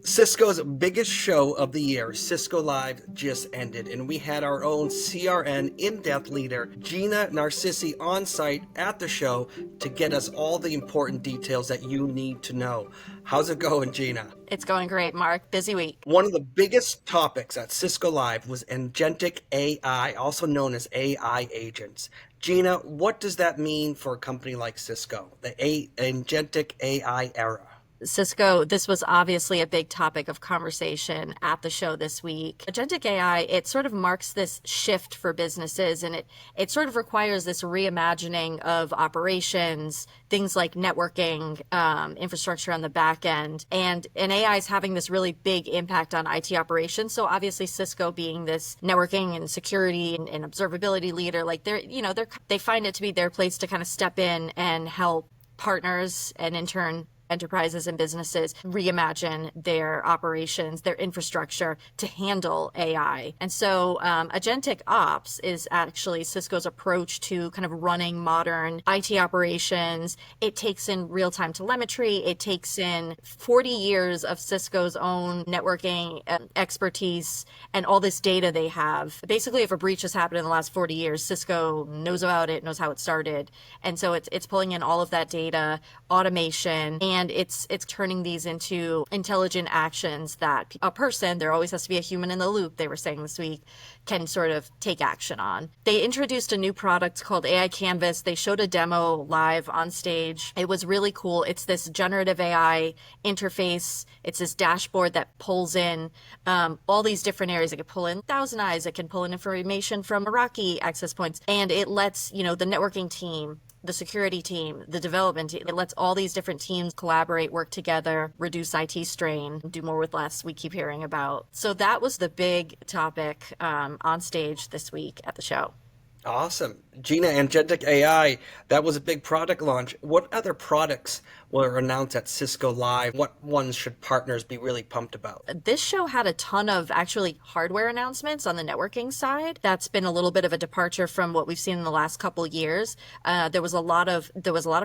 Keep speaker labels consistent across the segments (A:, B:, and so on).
A: Cisco's biggest show of the year, Cisco Live, just ended, and we had our own CRN in-depth leader, Gina Narcisi, on site at the show to get us all the important details that you need to know. How's it going, Gina?
B: It's going great, Mark. Busy week.
A: One of the biggest topics at Cisco Live was agentic AI, also known as AI agents. Gina, what does that mean for a company like Cisco, the agentic AI era?
B: Cisco, this was obviously a big topic of conversation at the show this week. Agentic AI, it sort of marks this shift for businesses, and it sort of requires this reimagining of operations, things like networking, infrastructure on the back end. And AI is having this really big impact on IT operations. So obviously Cisco being this networking and security and observability leader, like they find it to be their place to kind of step in and help partners and in turn enterprises and businesses reimagine their operations, their infrastructure to handle AI. And so agentic ops is actually Cisco's approach to kind of running modern IT operations. It takes in real-time telemetry. It takes in 40 years of Cisco's own networking expertise and all this data they have. Basically, if a breach has happened in the last 40 years, Cisco knows about it, knows how it started. And so it's pulling in all of that data, automation, and it's turning these into intelligent actions that a person, there always has to be a human in the loop, they were saying this week, can sort of take action on. They introduced a new product called AI Canvas. They showed a demo live on stage. It was really cool. It's this generative AI interface. It's this dashboard that pulls in all these different areas. It can pull in Thousand Eyes. It can pull in information from Meraki access points. And it lets, the networking team, the security team, the development team, it lets all these different teams collaborate, work together, reduce IT strain, do more with less, we keep hearing about. So that was the big topic on stage this week at the show.
A: Awesome. Gina, agentic AI, that was a big product launch. What other products were announced at Cisco Live? What ones should partners be really pumped about?
B: This show had a ton of actually hardware announcements on the networking side. That's been a little bit of a departure from what we've seen in the last couple of years. There was a lot of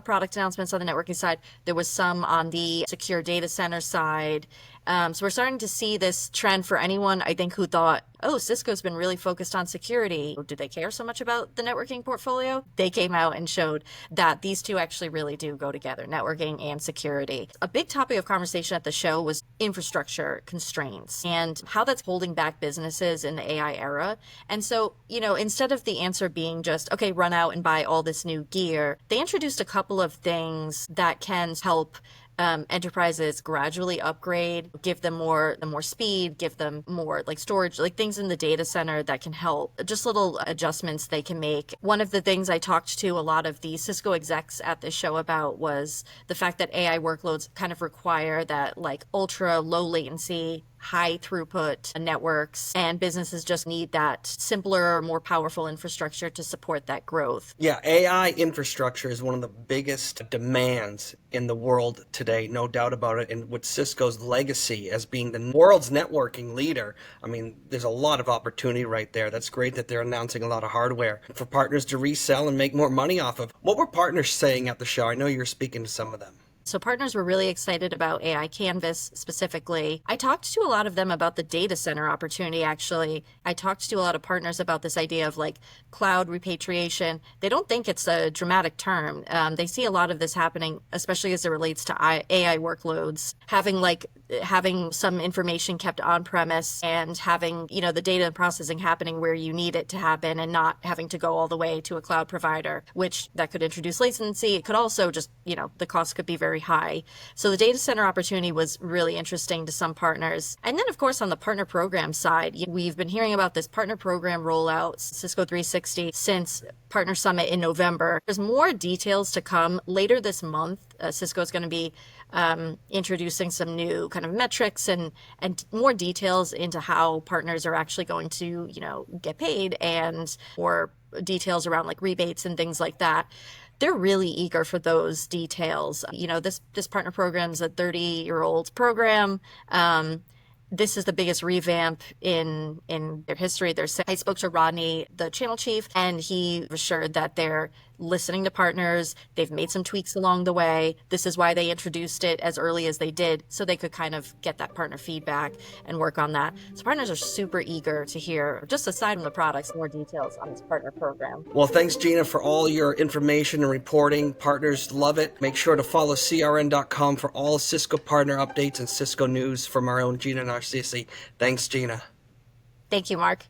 B: product announcements on the networking side. There was some on the secure data center side. So we're starting to see this trend for anyone, I think, who thought, oh, Cisco's been really focused on security. Do they care so much about the networking portfolio? They came out and showed that these two actually really do go together, networking and security. A big topic of conversation at the show was infrastructure constraints and how that's holding back businesses in the AI era. And so, instead of the answer being just, okay, run out and buy all this new gear, they introduced a couple of things that can help enterprises gradually upgrade, give them more speed, give them more like storage, like things in the data center that can help, just little adjustments they can make. One of the things I talked to a lot of the Cisco execs at this show about was the fact that AI workloads kind of require that like ultra low latency, high throughput networks, and businesses just need that simpler, more powerful infrastructure to support that growth.
A: Yeah, AI infrastructure is one of the biggest demands in the world today, no doubt about it. And with Cisco's legacy as being the world's networking leader, I mean, there's a lot of opportunity right there. That's great that they're announcing a lot of hardware for partners to resell and make more money off of. What were partners saying at the show? I know you're speaking to some of them.
B: So partners were really excited about AI Canvas specifically. I talked to a lot of them about the data center opportunity, actually. I talked to a lot of partners about this idea of like cloud repatriation. They don't think it's a dramatic term. They see a lot of this happening, especially as it relates to AI workloads, having some information kept on premise and having, the data and processing happening where you need it to happen and not having to go all the way to a cloud provider, which that could introduce latency. It could also just, the cost could be very high. So the data center opportunity was really interesting to some partners. And then, of course, on the partner program side, we've been hearing about this partner program rollout, Cisco 360, since Partner Summit in November. There's more details to come later this month. Cisco is going to be introducing some new kind of metrics and more details into how partners are actually going to, get paid, and more details around like rebates and things like that. They're really eager for those details. This partner program is a 30-year-old program. This is the biggest revamp in their history. I spoke to Rodney, the channel chief, and he assured that they're listening to partners. They've made some tweaks along the way. This is why they introduced it as early as they did, so they could kind of get that partner feedback and work on that. So partners are super eager to hear, just aside from the products, more details on this partner program.
A: Well, thanks, Gina, for all your information and reporting. Partners love it. Make sure to follow CRN.com for all Cisco partner updates and Cisco news from our own Gina Narcisi. Thanks, Gina.
B: Thank you, Mark.